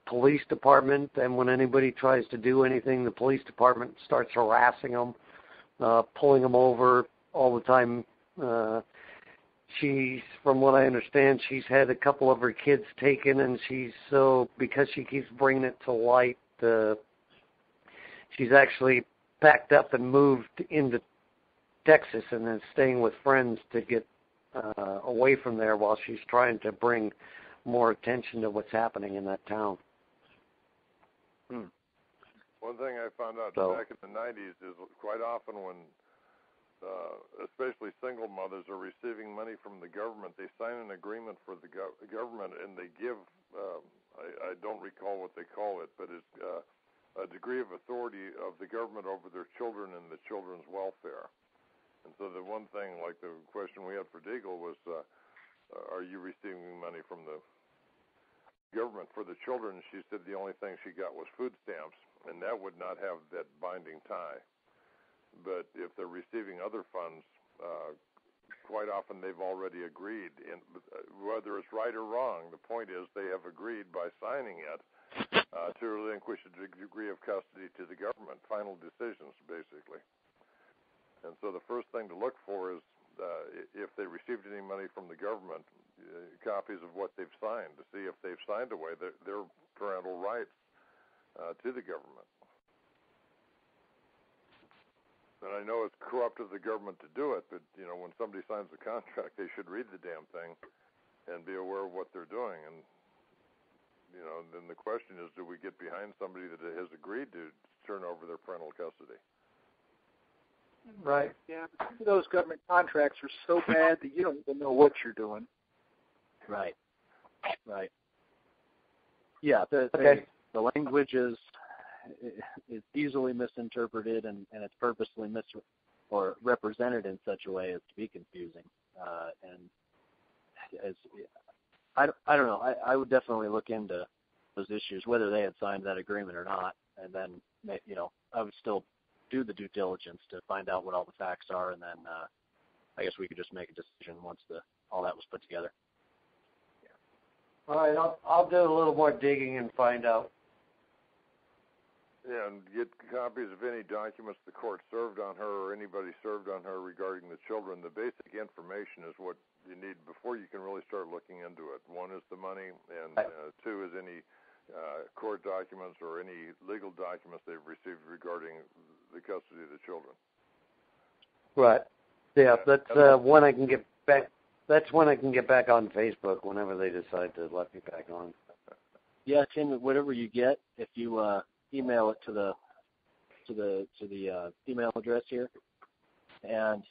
police department. And when anybody tries to do anything, the police department starts harassing them, pulling them over all the time. From what I understand, she's had a couple of her kids taken, and because she keeps bringing it to light, she's actually packed up and moved into Texas and then staying with friends to get away from there while she's trying to bring more attention to what's happening in that town. One thing I found out back in the 90s is quite often when especially single mothers are receiving money from the government, they sign an agreement for the government, and they give, I don't recall what they call it, but it's a degree of authority of the government over their children and the children's welfare. And so the one thing, like the question we had for Deagle was, are you receiving money from the government for the children? She said the only thing she got was food stamps, and that would not have that binding tie. But if they're receiving other funds, quite often they've already agreed. And whether it's right or wrong, the point is they have agreed by signing it to relinquish a degree of custody to the government, final decisions, basically. And so the first thing to look for is if they received any money from the government, copies of what they've signed, to see if they've signed away their parental rights to the government. And I know it's corrupt of the government to do it, but, when somebody signs a contract, they should read the damn thing and be aware of what they're doing. And, then the question is, do we get behind somebody that has agreed to turn over their parental custody? Right. Yeah, those government contracts are so bad that you don't even know what you're doing. Right. Yeah, the language is easily misinterpreted, and it's purposely or represented in such a way as to be confusing. I don't know. I would definitely look into those issues, whether they had signed that agreement or not. and then, I would still do the due diligence to find out what all the facts are, and then I guess we could just make a decision once all that was put together. All right, I'll do a little more digging and find out. Yeah, and get copies of any documents the court served on her or anybody served on her regarding the children. The basic information is what you need before you can really start looking into it. One is the money, and two is any court documents or any legal documents they've received regarding the custody of the children. Right. Yeah, that's when I can get back. That's when I can get back on Facebook whenever they decide to let me back on. Yeah, Tim, whatever you get, if you email it to the email address here, and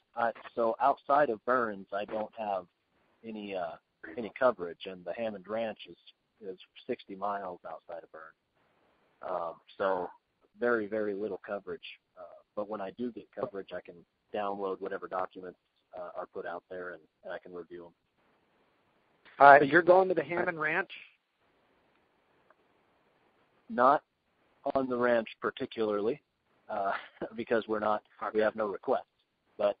so outside of Burns, I don't have any coverage, and the Hammond Ranch is 60 miles outside of Burns, so very, very little coverage. But when I do get coverage, I can download whatever documents are put out there, and I can review them. All right, so you're going to the Hammond Ranch? Not on the ranch particularly, because we have no requests, but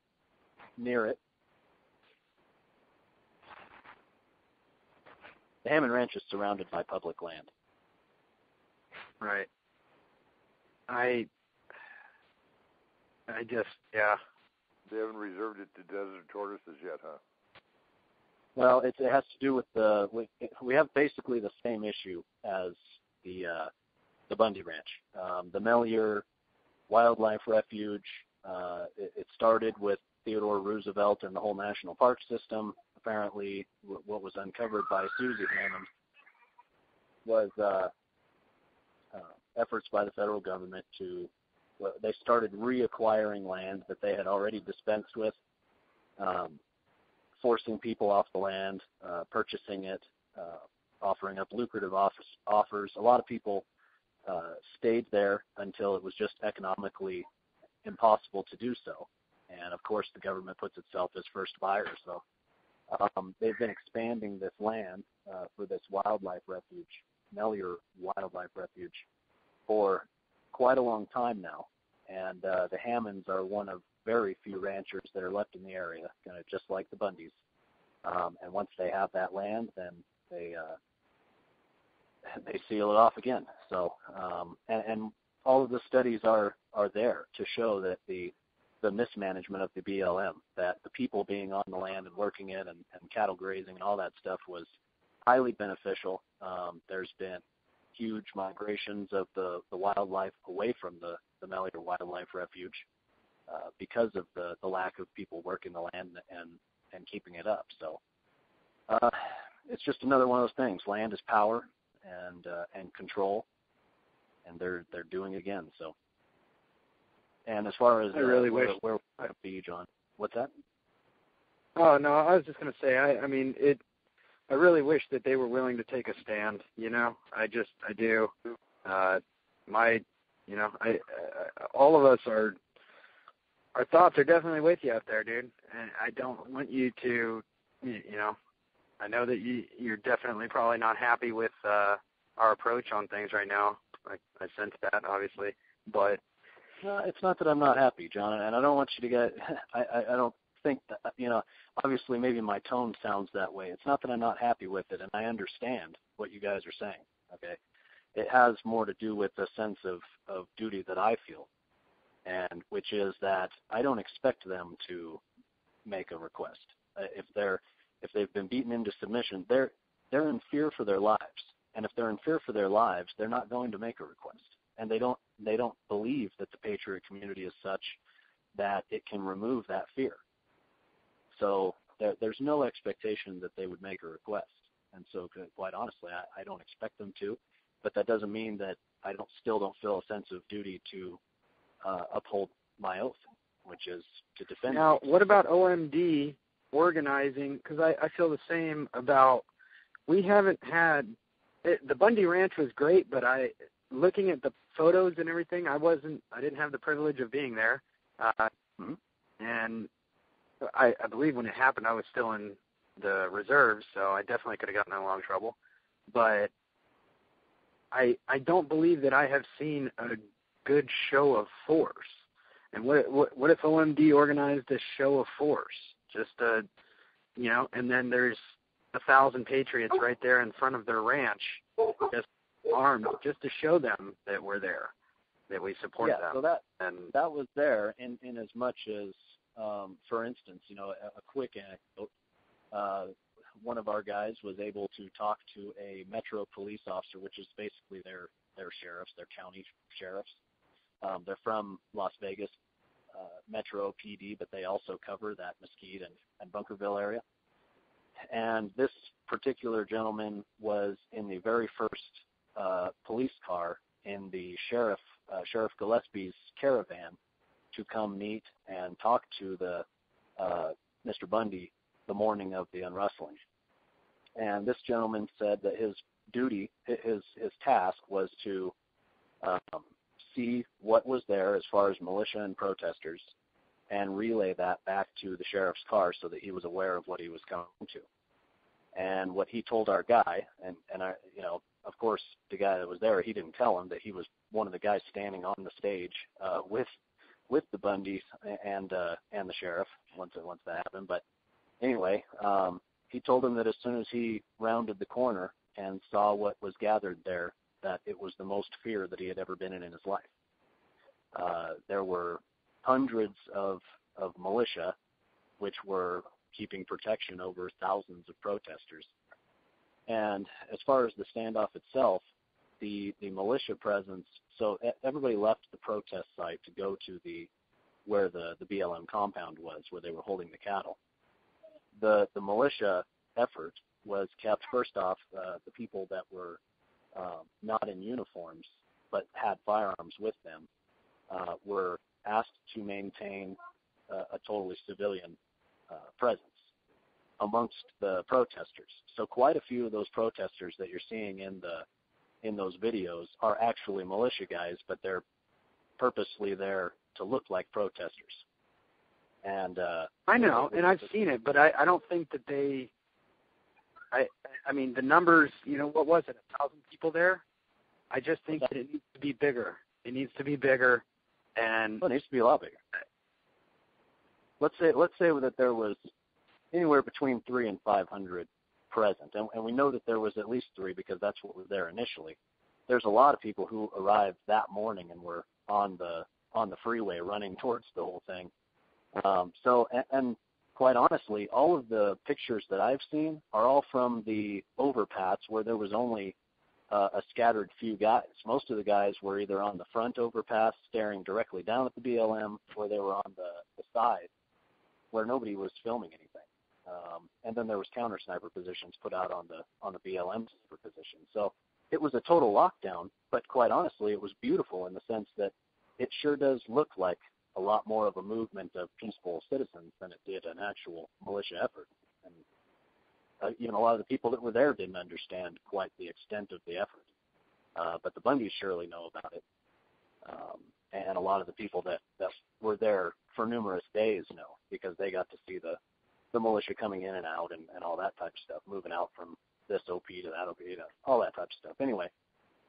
near it. The Hammond Ranch is surrounded by public land. Right. I just, yeah. They haven't reserved it to desert tortoises yet, huh? Well, it has to do with we have basically the same issue as the Bundy Ranch. The Mellier Wildlife Refuge, it started with Theodore Roosevelt and the whole national park system. Apparently, what was uncovered by Susie Hammond was efforts by the federal government they started reacquiring land that they had already dispensed with, forcing people off the land, purchasing it, offering up lucrative offers. A lot of people stayed there until it was just economically impossible to do so. And, of course, the government puts itself as first buyer. So they've been expanding this land for this wildlife refuge, Mellier Wildlife Refuge, for quite a long time now. And the Hammonds are one of very few ranchers that are left in the area, kind of just like the Bundys. And once they have that land, then they seal it off again. So, and all of the studies are there to show that the mismanagement of the BLM, that the people being on the land and working it and cattle grazing and all that stuff was highly beneficial. There's been huge migrations of the wildlife away from the Mellier Wildlife Refuge because of the lack of people working the land and keeping it up. So it's just another one of those things. Land is power and control, and they're doing it again. So, and as far as I really wish where would be, John? What's that? Oh no, I was just going to say. I really wish that they were willing to take a stand. I do. All of us our thoughts are definitely with you out there, dude. And I don't want you to, I know that you're definitely probably not happy with our approach on things right now. I sense that, obviously, but it's not that I'm not happy, John, and I don't want you to get. I don't think that obviously maybe my tone sounds that way. It's not that I'm not happy with it, and I understand what you guys are saying. Okay, it has more to do with the sense of duty that I feel, and which is that I don't expect them to make a request. If they've been beaten into submission, they're in fear for their lives, and if they're in fear for their lives, they're not going to make a request, and they don't believe that the patriot community is such that it can remove that fear. So there's no expectation that they would make a request. And so, quite honestly, I don't expect them to, but that doesn't mean that I still don't feel a sense of duty to uphold my oath, which is to defend. Now, what about OMD organizing? Because I feel the same about, we haven't had, the Bundy Ranch was great, but looking at the photos and everything, I didn't have the privilege of being there. And I believe when it happened, I was still in the reserves, so I definitely could have gotten in a lot of trouble. But I don't believe that I have seen a good show of force. And what if OMD organized a show of force? Just and then there's 1,000 patriots right there in front of their ranch, just armed, just to show them that we're there, that we support them. So that was there in as much as, for instance, a quick anecdote. One of our guys was able to talk to a Metro police officer, which is basically their sheriffs, their county sheriffs. They're from Las Vegas, Metro PD, but they also cover that Mesquite and Bunkerville area. And this particular gentleman was in the very first police car in the Sheriff Gillespie's caravan to come meet and talk to the Mr. Bundy the morning of the unrustling. And this gentleman said that his duty, his task was to see what was there as far as militia and protesters and relay that back to the sheriff's car so that he was aware of what he was coming to. And what he told our guy, and I, of course, the guy that was there, he didn't tell him that he was one of the guys standing on the stage with the Bundys and the sheriff once that happened. But anyway, he told him that as soon as he rounded the corner and saw what was gathered there, that it was the most fear that he had ever been in his life. There were hundreds of militia, which were keeping protection over thousands of protesters. And as far as the standoff itself, the militia presence, so everybody left the protest site to go to where the BLM compound was, where they were holding the cattle. The militia effort was kept, first off, the people that were not in uniforms but had firearms with them were asked to maintain a totally civilian presence amongst the protesters. So quite a few of those protesters that you're seeing in those videos are actually militia guys, but they're purposely there to look like protesters. And I know, and I've seen it, but I don't think that they. I mean, the numbers. What was it? 1,000 people there. I just think that it needs to be bigger. It needs to be bigger, and it needs to be a lot bigger. Let's say that there was anywhere between 300 and 500 present, and we know that there was at least 3 because that's what was there initially. There's a lot of people who arrived that morning and were on the freeway running towards the whole thing. And quite honestly, all of the pictures that I've seen are all from the overpass where there was only a scattered few guys. Most of the guys were either on the front overpass staring directly down at the BLM, or they were on the side where nobody was filming anything. And then there was counter sniper positions put out on the BLM sniper position. So it was a total lockdown, but quite honestly, it was beautiful in the sense that it sure does look like a lot more of a movement of peaceful citizens than it did an actual militia effort. And a lot of the people that were there didn't understand quite the extent of the effort. But the Bundys surely know about it. And a lot of the people that were there for numerous days know, because they got to see the militia coming in and out and all that type of stuff, moving out from this OP to that OP, all that type of stuff. Anyway,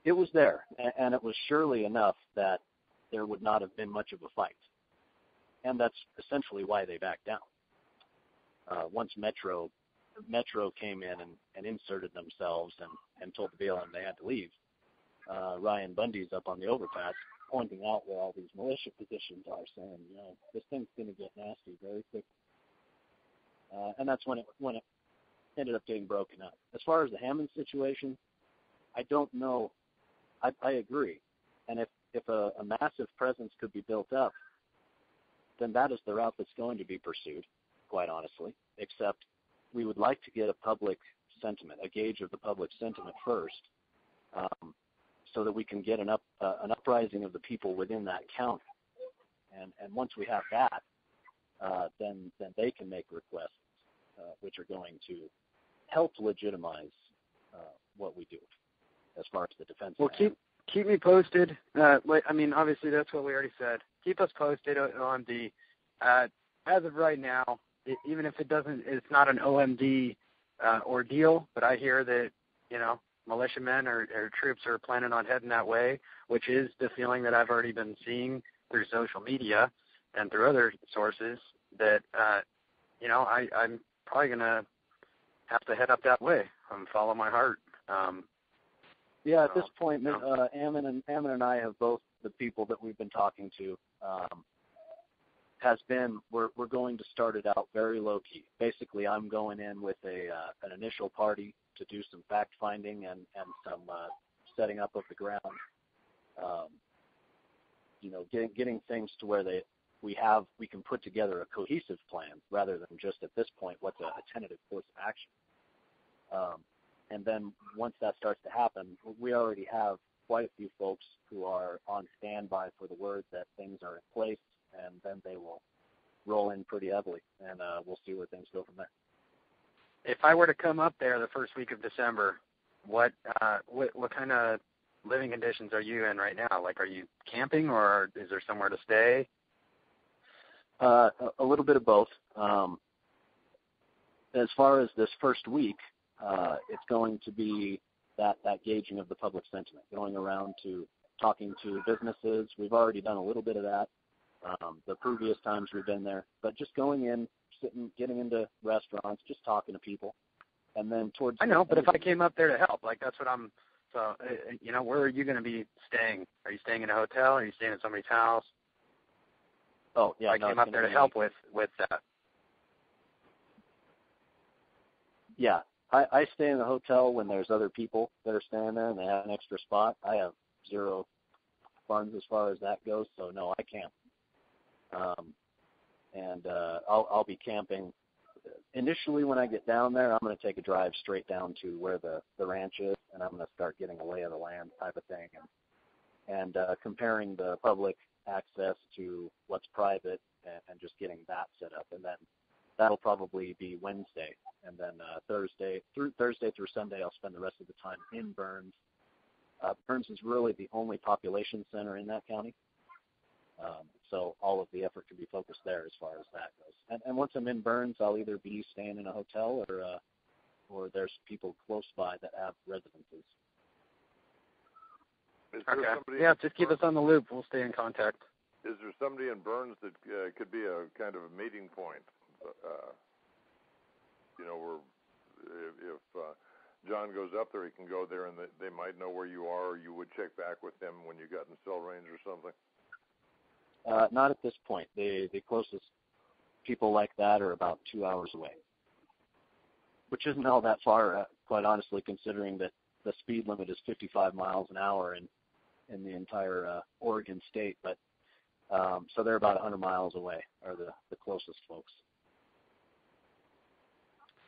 it was there, and it was surely enough that there would not have been much of a fight. And that's essentially why they backed down. Once Metro came in and inserted themselves and told the BLM they had to leave, Ryan Bundy's up on the overpass pointing out where all these militia positions are, saying, this thing's going to get nasty very quickly. And that's when it ended up getting broken up. As far as the Hammond situation, I don't know. I agree. And if a massive presence could be built up, then that is the route that's going to be pursued, quite honestly, except we would like to get a public sentiment, a gauge of the public sentiment first, so that we can get an uprising of the people within that county. And once we have that, then they can make requests, which are going to help legitimize what we do as far as the defense. Well, keep me posted. Obviously that's what we already said. Keep us posted on OMD. As of right now, even if it's not an OMD ordeal, but I hear that militiamen or troops are planning on heading that way, which is the feeling that I've already been seeing through social media and through other sources, that, I'm probably going to have to head up that way and follow my heart. At this point, Ammon and I have both, the people that we've been talking to, we're going to start it out very low key. Basically, I'm going in with an initial party to do some fact finding and some setting up of the ground. Getting things to where we can put together a cohesive plan rather than just at this point what's a tentative course of action. And then once that starts to happen, we already have quite a few folks who are on standby for the word that things are in place, and then they will roll in pretty heavily, and we'll see where things go from there. If I were to come up there the first week of December, what kind of living conditions are you in right now? Like, are you camping, or is there somewhere to stay? A little bit of both. As far as this first week, it's going to be that gauging of the public sentiment, going around to talking to businesses. We've already done a little bit of that the previous times we've been there, but just going in, sitting, getting into restaurants, just talking to people, and then towards. I know, but if I came up there to help, like that's what I'm. So, where are you going to be staying? Are you staying in a hotel? Are you staying at somebody's house? Oh, yeah. I came up there to help with that. Yeah. I stay in the hotel when there's other people that are staying there and they have an extra spot. I have zero funds as far as that goes, so no, I can't. I'll be camping. Initially, when I get down there, I'm going to take a drive straight down to where the ranch is, and I'm going to start getting a lay of the land type of thing, and comparing the public access to what's private, and just getting that set up. And then that'll probably be Wednesday, and then Thursday through Sunday, I'll spend the rest of the time in Burns. Burns is really the only population center in that county. So all of the effort can be focused there as far as that goes. And once I'm in Burns, I'll either be staying in a hotel or there's people close by that have residences. Okay. Yeah, just keep us on the loop. We'll stay in contact. Is there somebody in Burns that could be a kind of a meeting point? Where if John goes up there, he can go there, and they might know where you are, or you would check back with them when you got in cell range or something? Not at this point. The closest people like that are about 2 hours away, which isn't all that far, quite honestly, considering that the speed limit is 55 miles an hour in the entire Oregon state. But so they're about 100 miles away, are the closest folks.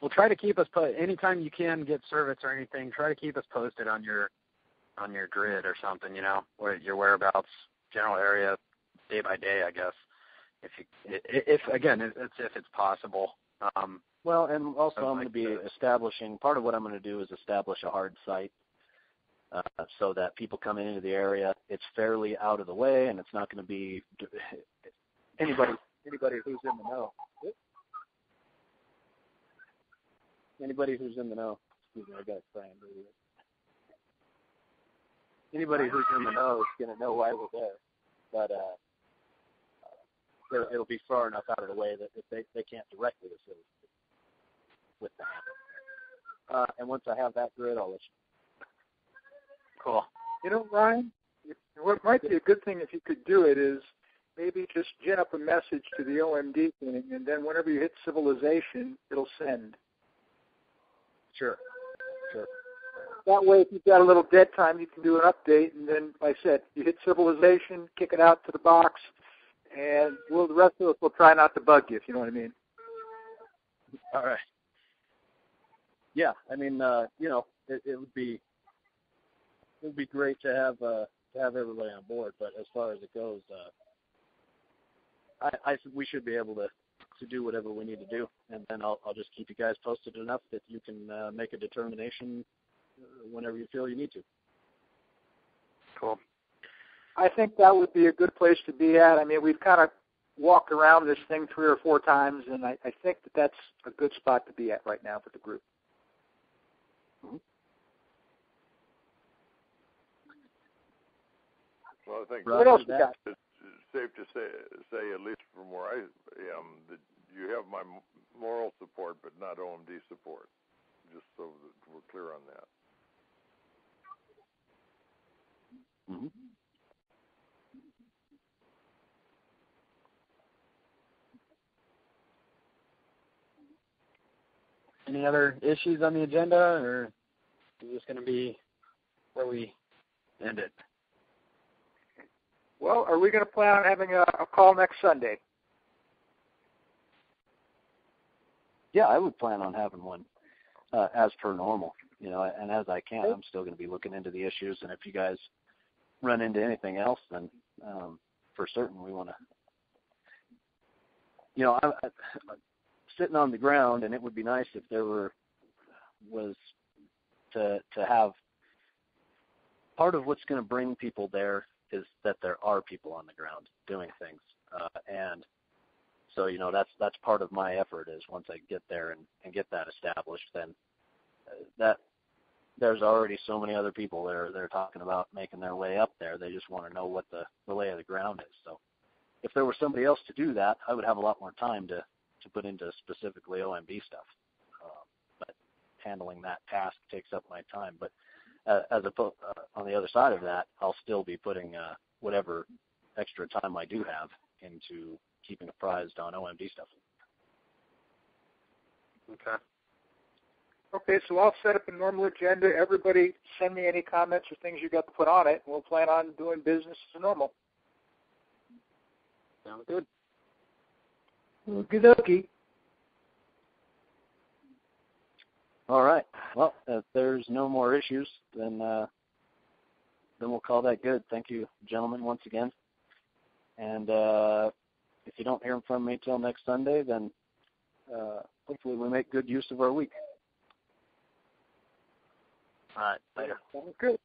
Well, try to keep us anytime you can get service or anything. Try to keep us posted on your grid or something. Where your whereabouts, general area, day by day, I guess. If it's possible. Well, and also I'm going to be establishing. Part of what I'm going to do is establish a hard site, so that people coming into the area, it's fairly out of the way, and it's not going to be anybody who's in the know. Anybody who's in the know. Excuse me, I got crying. Anybody who's in the know is going to know why we're there. But it'll be far enough out of the way that if they can't directly associate with that. And once I have that grid, I'll let you know. Cool. Ryan, what might be a good thing if you could do it is maybe just gen up a message to the OMD thing, and then whenever you hit civilization, it'll send. Sure. That way, if you've got a little dead time, you can do an update, and then, like I said, you hit civilization, kick it out to the box, and the rest of us will try not to bug you, if you know what I mean. All right. Yeah, I mean, it would be great to have everybody on board, but as far as it goes, we should be able to do whatever we need to do, and then I'll just keep you guys posted enough that you can make a determination whenever you feel you need to. Cool. I think that would be a good place to be at. I mean, we've kind of walked around this thing 3 or 4 times, and I think that's a good spot to be at right now for the group. Mm-hmm. Well, I think What else you got? it's safe to say, at least from where I am, that you have my moral support, but not OMD support. Just so that we're clear on that. Mm-hmm. Any other issues on the agenda, or is this going to be where we end it? Well, are we going to plan on having a call next Sunday? Yeah, I would plan on having one as per normal, and as I can. I'm still going to be looking into the issues, and if you guys run into anything else, then for certain we want to, I'm sitting on the ground, and it would be nice if there was to have part of what's going to bring people there is that there are people on the ground doing things, and so that's part of my effort is once I get there and get that established, then that there's already so many other people they're talking about making their way up there. They just want to know what the lay of the ground is. So if there were somebody else to do that, I would have a lot more time to put into specifically OMB stuff. But handling that task takes up my time. But on the other side of that, I'll still be putting whatever extra time I do have into keeping apprised on OMD stuff. Okay, so I'll set up a normal agenda. Everybody send me any comments or things you got to put on it, and we'll plan on doing business as normal. Sounds good. Okie dokie. All right. Well, if there's no more issues, then we'll call that good. Thank you, gentlemen, once again. And if you don't hear from me till next Sunday, then hopefully we make good use of our week. All right. Later. Sounds good.